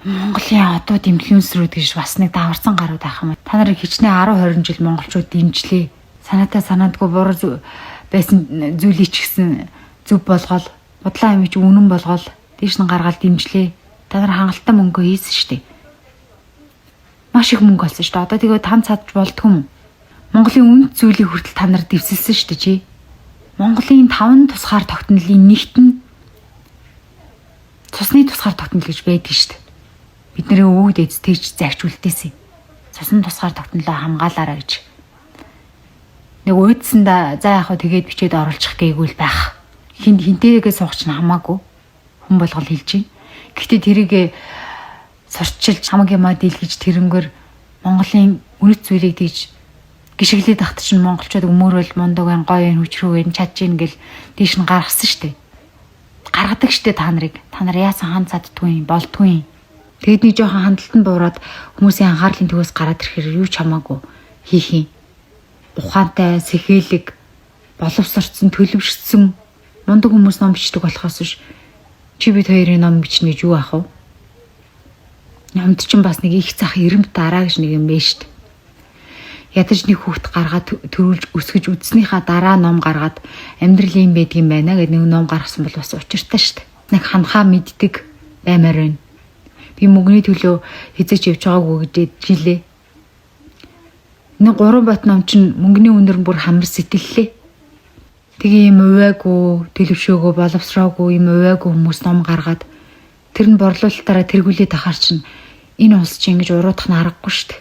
Монголын одоо дэмжлэнсрүүд гэж бас нэг даварсан гарууд байх юм. Та нарыг хичнээн 10 20 жил монголчууд дэмжлээ. Санаатай санаадгүй буруу байсан зүйлийг ч гэсэн зөв болгоод бодлоо юм чи үнэн болгоод дээш нь гаргаад дэмжлээ. Та нар хангалттай мөнгө хийсэн шүү дээ. Маш их мөнгө олсон шүү дээ. Одоо тэгээд тань цадж болдгүй юм. Монголын үнд зүйлийг хүртэл та нар дэвсэлсэн шүү дээ чи. Монголын 5 тусгаар тогтнолын нэгт нь цусны тусгаар тогтнол гэж байдаг шүү дээ. Бидний өвөг дэдтэйч зарч үлдээсэн. Цусны тусгаар тогтнолоо хамгаалаарай гэж. Нэг уйдсанда за яах вэ тэгээд бичээд оруулчих гээгүй л байх. Хинтэйгээ суугч нь хамаагүй хүн болгол хэлж байна. Гэхдээ тэрийг сурчилж хамаг юмаа дийлгэж тэрнгэр Монголын үнэт зүйлийг дийж гიშгэлээд ахт чинь монголчууд өмөрөл мундаг гоё хүчрүү чадж ийн гэл дийш нь гаргасан штэ. Гаргадаг штэ та нарыг. Та нар яасан хан цаддгүй юм болдгүй юм. Тэгэд нэг жоохон хандлтанд буураад хүмүүсийн анхаарлын төвөөс гараад ирэхээр юу ч хамаагүй хийх юм. Ухаантай, сэхэлэг, боловсрцсан, төлөвшсөн мундаг хүмүүс ном бичдэг болохоос биш. Чи бид хоёрын ном бичнэ гэж юу ах вэ? Номд чинь бас нэг их зах эрэмт дараа гэж нэг юм байна штэ. Ядаж нэг хүүхд гаргаад төрүүлж өсгөж үдснийхаа дараа ном гаргаад амьдрал юм байдгийм байна гэдэг нэг ном гаргасан бол бас учиртай штэ. Нэг ханхаа мэддэг баймаар байна. Би мөнгөний төлөө хизээч явж байгаагүй гэж жилээ. Нэг 3 бат ном чинь мөнгөний үнэр нь бүр хамар сэтгэллээ. Тэгээ юм увайгүй, төлөвшөөгөө, боловсроогүй юм увайгүй хүмүүс ном гаргаад тэр нь борлуулалтаараа тэргүүлээд ахаар чинь энэ улс чинь ингэж уруудах нь аргагүй шүү дээ.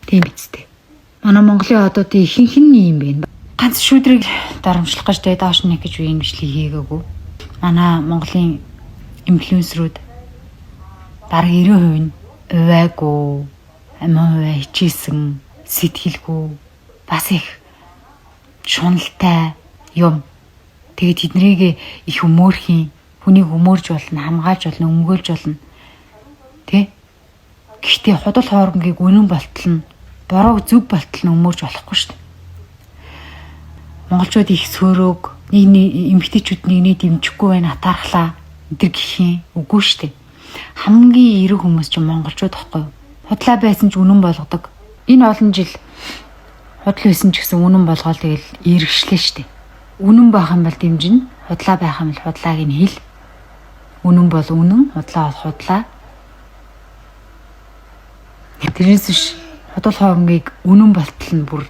Тийм биз дээ. Манай Монголын одуудын ихэнх нь юм байна. Ганц шүүдрийг дарамжлах гэж дээд доош нэг гэж үеийн бичлэг хийгээгүй. Манай Монголын инфлюенсерүүд бараг 90% нь увайгүй, амин хичээсэн, сэтгэлгүй, бас их шуналтай юм. Тэгээд тэднийг их өмөөрхийн, хүнийг өмөөрж болно, хамгаалж болно, өмгөөлж болно. Тэ? Гэхдээ худал хоорондгийг үнэн болтол нь, буруу зөв болтол нь өмөөрж болохгүй шүү дээ. Монголчууд их сөөрөөг, нэг эмгтээчүүд нэгний дэмжихгүй байна, атаархлаа. Эдэр гэх юм үгүй шүү дээ. Хамгийн эрэг хүмүүс чинь монголчууд байхгүй юу? Худлаа байсан ч үнэн болгодог. Энэ олон жил худал байсан ч гэсэн үнэн болгоол тэгэл эргэжлээ штэ. Үнэн байх юм бол дэмжинэ, худлаа байх юм бол худлааг нь хэл. Үнэн бол үнэн, худлаа бол худлаа. Тэрнээс биш худал хоорондыг үнэн болтол нь бүр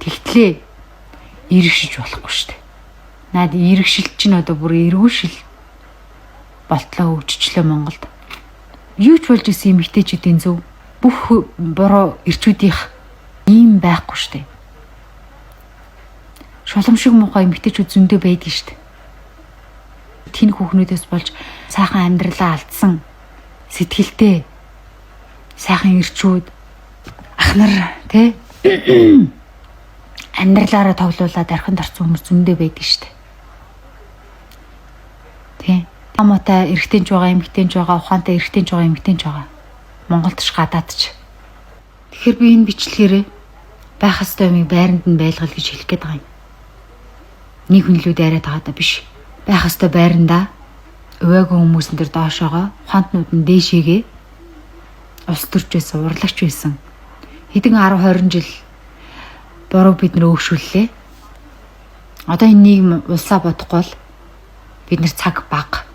тэгтлээ эргэжиж болохгүй штэ. Наад эргэжил чинь одоо бүр эргүүшил болтлоо өвччлээ Монголд. Юу ч болж исэн эмэгтэйчүүдийн зөв бүх буруу эрчүүдийнх ийм байхгүй штэ. Шуламшиг муухай эмэгтэйчүүд зөндөө байдаг штэ. Тэн хүүхнүүдээс болж сайхан амьдралаа алдсан сэтгэлтэй сайхан эрчүүд ах нар тэ амьдралаараа тоглоулаад архинд орсон хүмүүс зөндөө байдаг штэ. Тэ Амаатай эрэгтэйч байгаа, эмэгтэйч байгаа, ухаантай эрэгтэйч байгаа, эмэгтэйч байгаа. Монголд ч гадаад ч. Тэгэхээр би энэ бичлэгээрээ байх ёстой юмыг байранд нь байлгал гэж хэлэх гээд байгаа юм. Нэг хүнлүүд яриад байгаа даа биш. Байх ёстой байрандаа өвөөгүй хүмүүсэн дээр доошоогоо, ухаантнууд нь дээшээгээ ус төрч байсан, урлагч байсан. Хэдэн 10 20 жил буруу бид нэр өөгшүүллээ. Одоо энэ нийгэм улсаа бодохгүй бол бид нар цаг бага